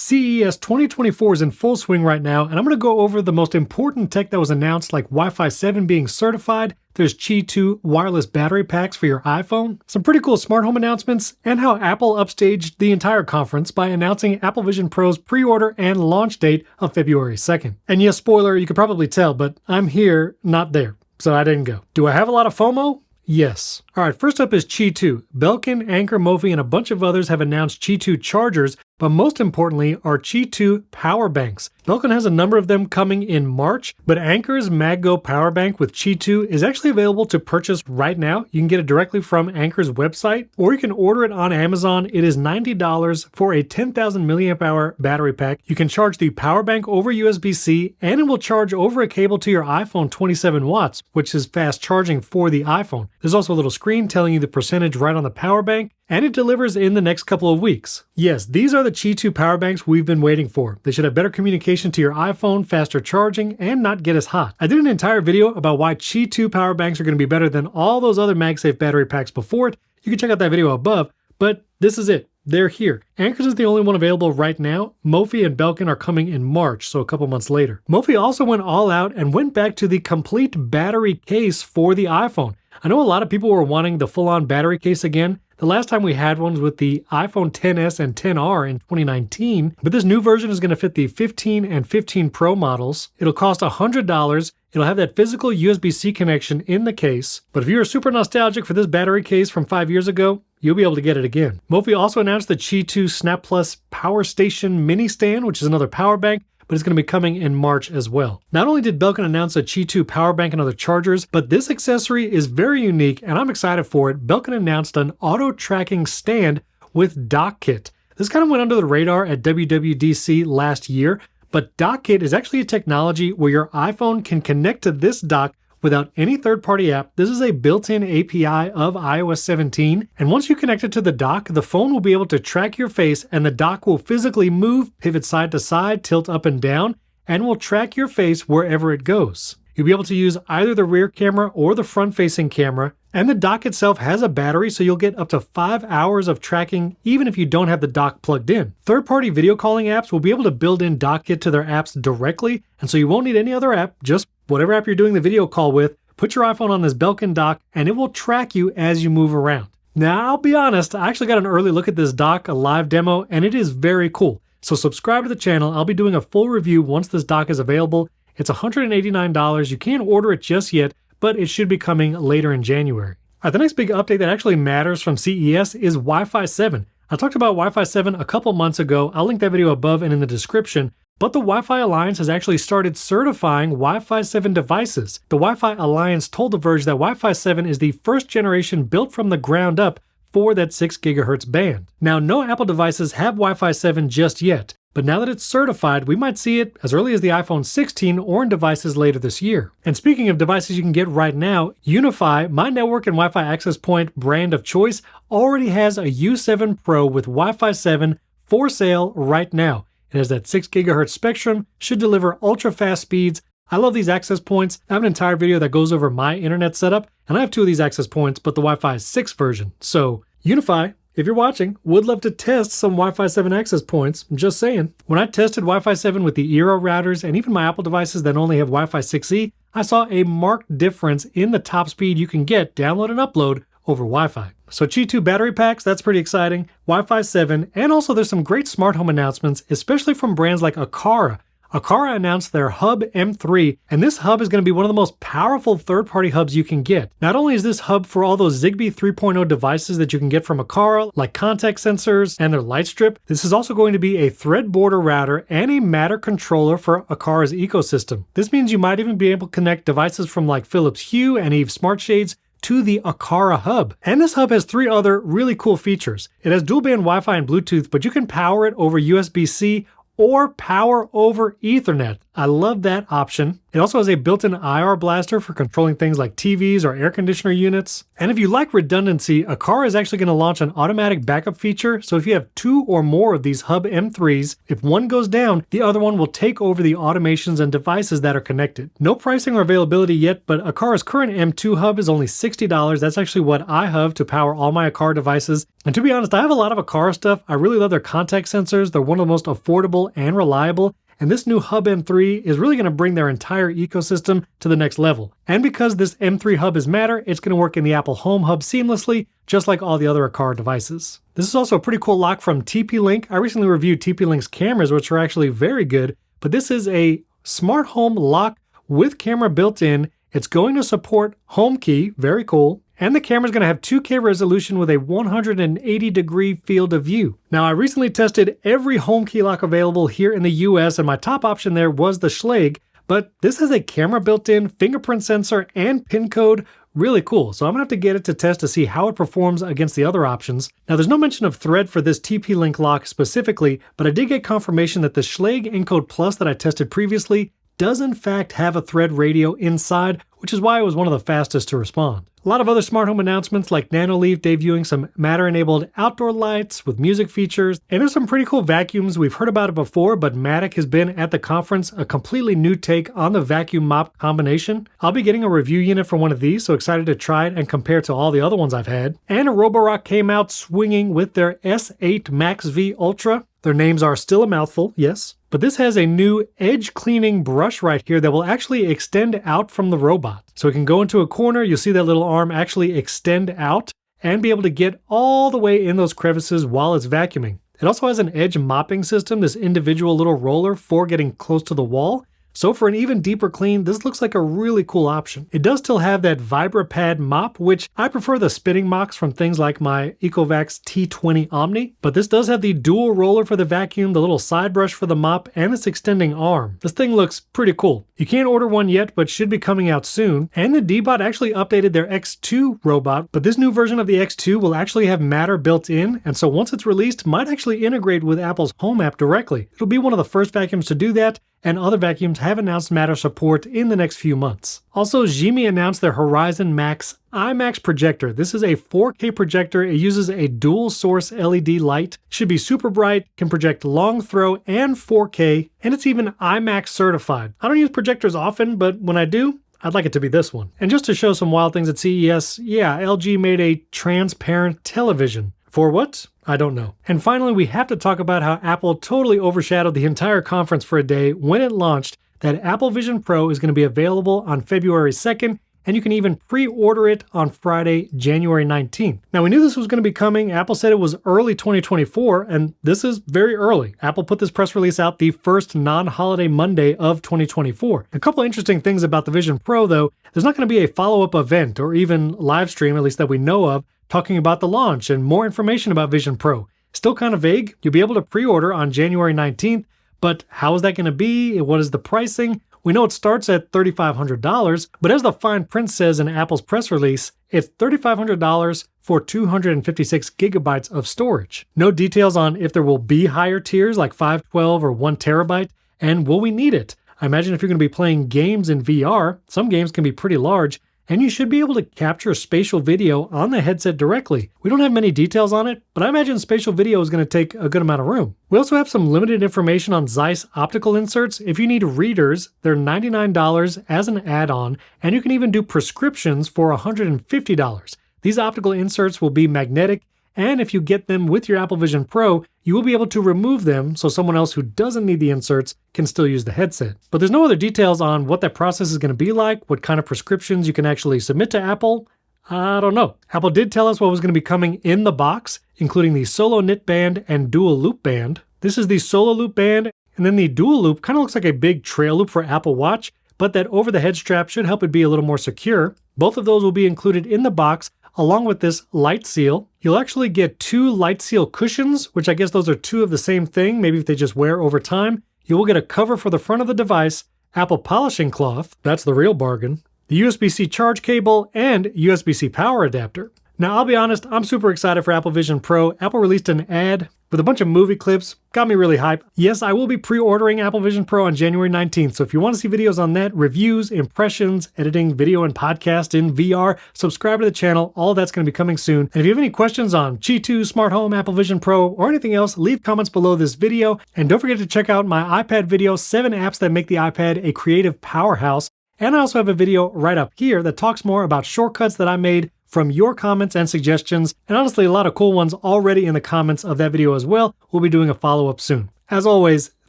CES 2024 is in full swing right now, and I'm going to go over the most important tech that was announced, like Wi-Fi 7 being certified. There's Qi2 wireless battery packs for your iPhone, some pretty cool smart home announcements, and how Apple upstaged the entire conference by announcing Apple Vision Pro's pre-order and launch date of February 2nd. And yes, spoiler, you could probably tell, but I'm here, not there, so I didn't go. Do I have a lot of FOMO? Yes. Alright, first up is Qi2. Belkin, Anker, Mophie, and a bunch of others have announced Qi2 chargers, but most importantly are Qi2 power banks. Belkin has a number of them coming in March, but Anker's MagGo power bank with Qi2 is actually available to purchase right now. You can get it directly from Anker's website, or you can order it on Amazon. It is $90 for a 10,000 milliamp hour battery pack. You can charge the power bank over USB-C, and it will charge over a cable to your iPhone 27 watts, which is fast charging for the iPhone. There's also a little screen telling you the percentage right on the power bank, and it delivers in the next couple of weeks. Yes, these are the Qi2 power banks we've been waiting for. They should have better communication to your iPhone, faster charging, and not get as hot. I did an entire video about why Qi2 power banks are going to be better than all those other MagSafe battery packs before it. You can check out that video above, but this is it. They're here. Anker's is the only one available right now. Mophie and Belkin are coming in March, so a couple months later. Mophie also went all out and went back to the complete battery case for the iPhone. I know a lot of people were wanting the full-on battery case again. The last time we had one was with the iPhone XS and XR in 2019, but this new version is going to fit the 15 and 15 Pro models. It'll cost $100. It'll have that physical USB-C connection in the case, but if you're super nostalgic for this battery case from 5 years ago, you'll be able to get it again. Mophie also announced the Qi2 Snap Plus Power Station Mini Stand, which is another power bank, but it's going to be coming in March as well. Not only did Belkin announce a Qi2 power bank and other chargers, but this accessory is very unique and I'm excited for it. Belkin announced an auto tracking stand with dock kit. This kind of went under the radar at WWDC last year, but dock kit is actually a technology where your iPhone can connect to this dock without any third-party app. This is a built-in API of iOS 17, and once you connect it to the dock, the phone will be able to track your face, and the dock will physically move, pivot side to side, tilt up and down, and will track your face wherever it goes. You'll be able to use either the rear camera or the front-facing camera, and the dock itself has a battery, so you'll get up to 5 hours of tracking even if you don't have the dock plugged in. Third-party video calling apps will be able to build in dock kit to their apps directly, and so you won't need any other app, just whatever app you're doing the video call with, put your iPhone on this Belkin dock, and it will track you as you move around. Now, I'll be honest, I actually got an early look at this dock, a live demo, and it is very cool. So subscribe to the channel. I'll be doing a full review once this dock is available. It's $189. You can't order it just yet, but it should be coming later in January. All right, the next big update that actually matters from CES is Wi-Fi 7. I talked about Wi-Fi 7 a couple months ago. I'll link that video above and in the description. But the Wi-Fi Alliance has actually started certifying Wi-Fi 7 devices. The Wi-Fi Alliance told The Verge that Wi-Fi 7 is the first generation built from the ground up for that 6 GHz band. Now, no Apple devices have Wi-Fi 7 just yet, but now that it's certified, we might see it as early as the iPhone 16 or in devices later this year. And speaking of devices you can get right now, Unifi, my network and Wi-Fi access point brand of choice, already has a U7 Pro with Wi-Fi 7 for sale right now. It has that 6 GHz spectrum, should deliver ultra-fast speeds. I love these access points. I have an entire video that goes over my internet setup, and I have 2 of these access points, but the Wi-Fi 6 version. So, Unifi, if you're watching, would love to test some Wi-Fi 7 access points. I'm just saying. When I tested Wi-Fi 7 with the Eero routers and even my Apple devices that only have Wi-Fi 6E, I saw a marked difference in the top speed you can get download and upload over Wi-Fi. So Qi2 battery packs, that's pretty exciting. Wi-Fi 7, and also there's some great smart home announcements, especially from brands like Aqara. Aqara announced their Hub M3, and this hub is going to be one of the most powerful third-party hubs you can get. Not only is this hub for all those Zigbee 3.0 devices that you can get from Aqara, like contact sensors and their light strip, this is also going to be a thread border router and a Matter controller for Aqara's ecosystem. This means you might even be able to connect devices from like Philips Hue and Eve Smart Shades to the Aqara hub. And this hub has 3 other really cool features. It has dual band Wi-Fi and Bluetooth, but you can power it over USB-C or power over Ethernet. I love that option. It also has a built-in IR blaster for controlling things like TVs or air conditioner units. And if you like redundancy, Anker is actually going to launch an automatic backup feature, so if you have 2 or more of these Hub M3s, if one goes down, the other one will take over the automations and devices that are connected. No pricing or availability yet, but Anker's current M2 Hub is only $60. That's actually what I have to power all my Anker devices. And to be honest, I have a lot of Anker stuff. I really love their contact sensors. They're one of the most affordable and reliable. And this new Hub M3 is really going to bring their entire ecosystem to the next level. And because this M3 Hub is Matter, it's going to work in the Apple Home Hub seamlessly, just like all the other Anker devices. This is also a pretty cool lock from TP-Link. I recently reviewed TP-Link's cameras, which are actually very good, but this is a smart home lock with camera built in. It's going to support Home Key, very cool. And the camera is going to have 2K resolution with a 180-degree field of view. Now, I recently tested every home key lock available here in the US, and my top option there was the Schlage, but this has a camera built in, fingerprint sensor, and PIN code. Really cool. So I'm going to have to get it to test to see how it performs against the other options. Now, there's no mention of thread for this TP-Link lock specifically, but I did get confirmation that the Schlage Encode Plus that I tested previously does in fact have a thread radio inside, which is why it was one of the fastest to respond. A lot of other smart home announcements like Nanoleaf debuting some Matter-enabled outdoor lights with music features, and there's some pretty cool vacuums. We've heard about it before, but Matic has been at the conference, a completely new take on the vacuum mop combination. I'll be getting a review unit for one of these, so excited to try it and compare to all the other ones I've had. And Roborock came out swinging with their S8 Max V Ultra. Their names are still a mouthful, yes. But this has a new edge cleaning brush right here that will actually extend out from the robot. So it can go into a corner, you'll see that little arm actually extend out and be able to get all the way in those crevices while it's vacuuming. It also has an edge mopping system, this individual little roller for getting close to the wall. So for an even deeper clean, this looks like a really cool option. It does still have that VibraPad mop, which I prefer the spinning mops from things like my Ecovacs T20 Omni, but this does have the dual roller for the vacuum, the little side brush for the mop, and this extending arm. This thing looks pretty cool. You can't order one yet, but should be coming out soon. And the Dbot actually updated their X2 robot, but this new version of the X2 will actually have Matter built in, and so once it's released, might actually integrate with Apple's Home app directly. It'll be one of the first vacuums to do that, and other vacuums have announced Matter support in the next few months. Also, Xiaomi announced their Horizon Max IMAX projector. This is a 4K projector. It uses a dual source LED light, should be super bright, can project long throw and 4K, and it's even IMAX certified. I don't use projectors often, but when I do, I'd like it to be this one. And just to show some wild things at CES, yeah, LG made a transparent television. For what? I don't know. And finally, we have to talk about how Apple totally overshadowed the entire conference for a day when it launched that Apple Vision Pro is going to be available on February 2nd, and you can even pre-order it on Friday, January 19th. Now, we knew this was going to be coming. Apple said it was early 2024, and this is very early. Apple put this press release out the first non-holiday Monday of 2024. A couple of interesting things about the Vision Pro, though. There's not going to be a follow-up event or even live stream, at least that we know of, talking about the launch and more information about Vision Pro. Still kind of vague. You'll be able to pre-order on January 19th, but how is that going to be? What is the pricing? We know it starts at $3,500, but as the fine print says in Apple's press release, it's $3,500 for 256 gigabytes of storage. No details on if there will be higher tiers like 512 or 1 terabyte, and will we need it? I imagine if you're going to be playing games in VR, some games can be pretty large, and you should be able to capture spatial video on the headset directly. We don't have many details on it, but I imagine spatial video is going to take a good amount of room. We also have some limited information on Zeiss optical inserts. If you need readers, they're $99 as an add-on, and you can even do prescriptions for $150. These optical inserts will be magnetic, and if you get them with your Apple Vision Pro, you will be able to remove them so someone else who doesn't need the inserts can still use the headset. But there's no other details on what that process is going to be like, what kind of prescriptions you can actually submit to Apple. I don't know. Apple did tell us what was going to be coming in the box, including the Solo Knit Band and Dual Loop Band. This is the Solo Loop Band, and then the Dual Loop kind of looks like a big trail loop for Apple Watch, but that over-the-head strap should help it be a little more secure. Both of those will be included in the box, along with this light seal. You'll actually get 2 light seal cushions, which I guess those are 2 of the same thing, maybe if they just wear over time. You will get a cover for the front of the device, Apple polishing cloth, that's the real bargain, the USB-C charge cable, and USB-C power adapter. Now, I'll be honest, I'm super excited for Apple Vision Pro. Apple released an ad with a bunch of movie clips. Got me really hyped. Yes, I will be pre-ordering Apple Vision Pro on January 19th, so if you want to see videos on that, reviews, impressions, editing, video, and podcast in VR, subscribe to the channel. All that's going to be coming soon. And if you have any questions on Qi2, Smart Home, Apple Vision Pro, or anything else, leave comments below this video. And don't forget to check out my iPad video, 7 apps that make the iPad a creative powerhouse. And I also have a video right up here that talks more about shortcuts that I made from your comments and suggestions, and honestly a lot of cool ones already in the comments of that video as well. We'll be doing a follow-up soon. As always,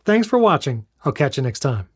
thanks for watching. I'll catch you next time.